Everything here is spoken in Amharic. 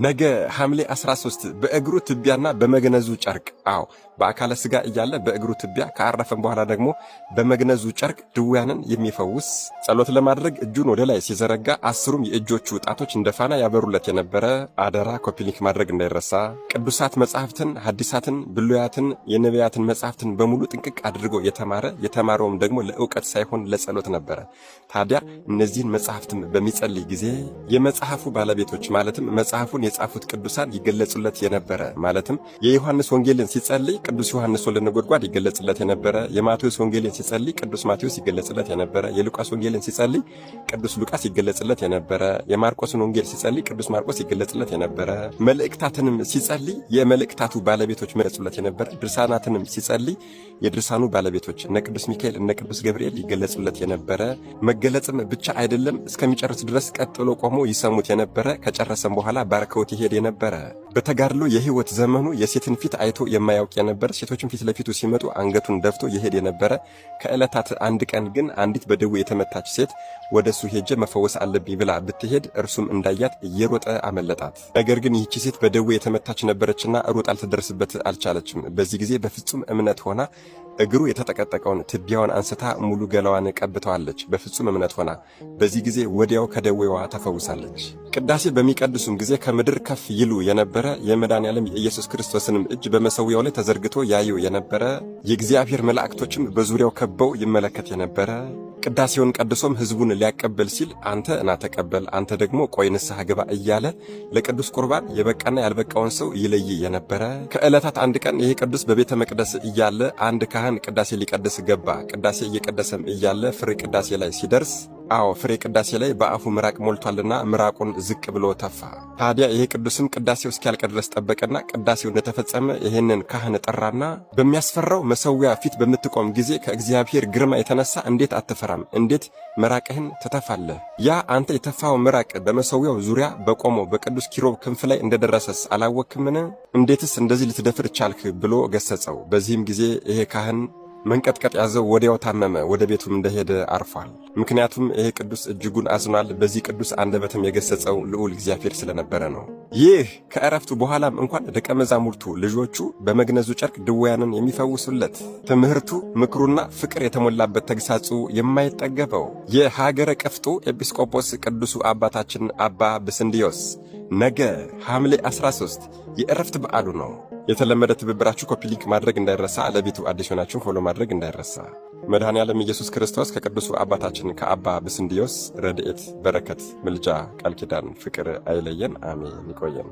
ነገ ሐምሌ 13 በእግሩ ትቢያና በመግነዙ ጨርቅ በአካለ ሥጋ እያለ በእግሩ ትቢያ ካረፈም በኋላ ደግሞ በመግነዙ ጨርቅ ድውያንን የሚፈውስ ጸሎት ለማድረግ እጁን ወደ ላይ ሲዘረጋ 10ሩም የእጆቹ ጣቶች እንደ ፋና ያበሩለት የነበረ አደራ ኮፒሊንክ ማድረግ እንዳይረሳ። ቅዱሳት መጻሕፍትን፣ ሐዲሳትን፣ ብሉያትን፣ የነቢያትን መጻሕፍትን በሙሉ ጥንቅቅ አድርጎ የተማረውም ደግሞ ለዕውቀት ሳይሆን ለጸሎት ነበረ። ታዲያ እነዚህን መጻሕፍትም በሚጸልይ ጊዜ የመጽሐፉ ባለቤቶች ማለትም መጽሐፉን የጻፉት ቅዱሳን ይገለጹለት የነበረ ማለትም የዮሐንስ ወንጌልን ሲጸልይ ቅዱስ ዮሐንስ ወልደ ነጎድጓድ ይገለጽለት የነበረ፣ የማቴዎስ ወንጌልን ሲጸልይ ቅዱስ ማቴዎስ ይገለጽለት የነበረ፣ የሉቃስ ወንጌልን ሲጸልይ ቅዱስ ሉቃስ ይገለጽለት የነበረ፣ የማርቆስን ወንጌል ሲጸልይ ቅዱስ ማርቆስ ይገለጽለት የነበረ፣ መልእክታትንም ሲጸልይ የመልእክታቱ ባለቤቶች ይገለጹለት የነበረ፣ ድርሳናትንም ሲጸልይ የድርሳኑ ባለቤቶች እነ ቅዱስ ሚካኤል እነ ቅዱስ ገብርኤል ይገለጹለት የነበረ፣ መገለጽም ብቻ አይደለም እስከሚጨርስ ድረስ ቀጥ ብሎ ቆሞ ይሰሙት የነበረ፣ ከጨረሰም በኋላ ባርከውት ይሄድ የነበረ፣ በተጋድሎ የሕይወት ዘመኑ የሴትን ፊት አይቶ የማያውቅ የነበረ፣ ሴቶችን ፊት ለፊቱ ሲመጡ አንገቱን ደፍቶ ይሄድ የነበረ፣ ከዕለታት አንድ ቀን ግን አንዲት በደዌ የተመታች ሴት ወደሱ ሄጄ መፈወስ አለብኝ ብላ ብትሄድ እርሱም እንዳያት እየሮጠ አመለጣት። ነገር ግን ይህቺ ሴት በደዌ የተመታች ነበረችና ሩጣ ልትደርስበት አልቻለችም። በዚህ ጊዜ በፍጹም እምነት ሆና እግሩ የተጠቀጠቀውን ትቢያውን አንስታ ሙሉ ገላዋን ቀብተዋለች። በፍጹም እምነት ሆና በዚህ ጊዜ ወዲያው ከደዌዋ ተፈውሳለች። ቅዳሴ በሚቀድሱም ጊዜ ከምድር ከፍ ይሉ የነበረ የመድኃኔዓለም የኢየሱስ ክርስቶስንም እጅ በመሠዊያው ላይ ተዘርግቶ ያዩ የነበረ፣ የእግዚአብሔር መላእክቶችም በዙሪያው ከበው ይመለከት የነበረ፣ ቅዳሴውን ቀድሶም ሕዝቡን ሊያቀበል ሲል አንተ እና ተቀበል፣ አንተ ደግሞ ቆይ ንስሐ ግባ እያለ ለቅዱስ ቁርባን የበቃና ያልበቃውን ሰው ይለይ የነበረ፣ ከዕለታት አንድ ቀን ይሄ ቅዱስ በቤተ መቅደስ እያለ አንድ ካህን ቅዳሴ ሊቀድስ ገባ። ቅዳሴ እየቀደሰም እያለ ፍሬ ቅዳሴ ላይ ሲደርስ ፍሬ ቅዳሴ ላይ በአፉ ምራቅ ሞልቷልና ምራቁን ዝቅ ብሎ ተፋ። ታዲያ ይሄ ቅዱስም ቅዳሴው እስኪያልቅ ድረስ ጠበቀና ቅዳሴው እንደተፈጸመ ይሄንን ካህን ጠራና በሚያስፈራው መሠዊያ ፊት በምትቆም ጊዜ ከእግዚአብሔር ግርማ የተነሳ እንዴት አትፈራም? እንዴት ምራቅህን ትተፋለህ? ያ አንተ የተፋው ምራቅ በመሠዊያው ዙሪያ በቆመው በቅዱስ ኪሩብ ክንፍ ላይ እንደደረሰስ አላወክምን? እንዴትስ እንደዚህ ልትደፍር ቻልክ? ብሎ ገሰጸው። በዚህም ጊዜ ይሄ ካህን መንቀጥቀጥ ያዘው፣ ወዲያው ታመመ፣ ወደ ቤቱም እንደሄደ አርፏል። ምክንያቱም ይሄ ቅዱስ እጅጉን አዝኗል። በዚህ ቅዱስ አንደበትም የገሰጸው ልዑል እግዚአብሔር ስለነበረ ነው። ይህ ከዕረፍቱ በኋላም እንኳን ደቀ መዛሙርቱ ልጆቹ በመግነዙ ጨርቅ ድውያንን የሚፈውሱለት ትምህርቱ፣ ምክሩና ፍቅር የተሞላበት ተግሳጹ የማይጠገበው የሀገረ ቀፍጡ ኤጲስቆጶስ ቅዱሱ አባታችን አባ ብስንዲዮስ ነገ ሐምሌ 13 የዕረፍት በዓሉ ነው። የተለመደ ትብብራችሁ ኮፒ ሊንክ ማድረግ እንዳይረሳ። ለቤቱ አዲስ ሆናችሁ ፎሎ ማድረግ እንዳይረሳ። መድኃኔዓለም ኢየሱስ ክርስቶስ ከቅዱሱ አባታችን ከአባ ብስንዲዮስ ረድኤት፣ በረከት፣ ምልጃ፣ ቃል ኪዳን፣ ፍቅር አይለየን። አሜን። ይቆየን።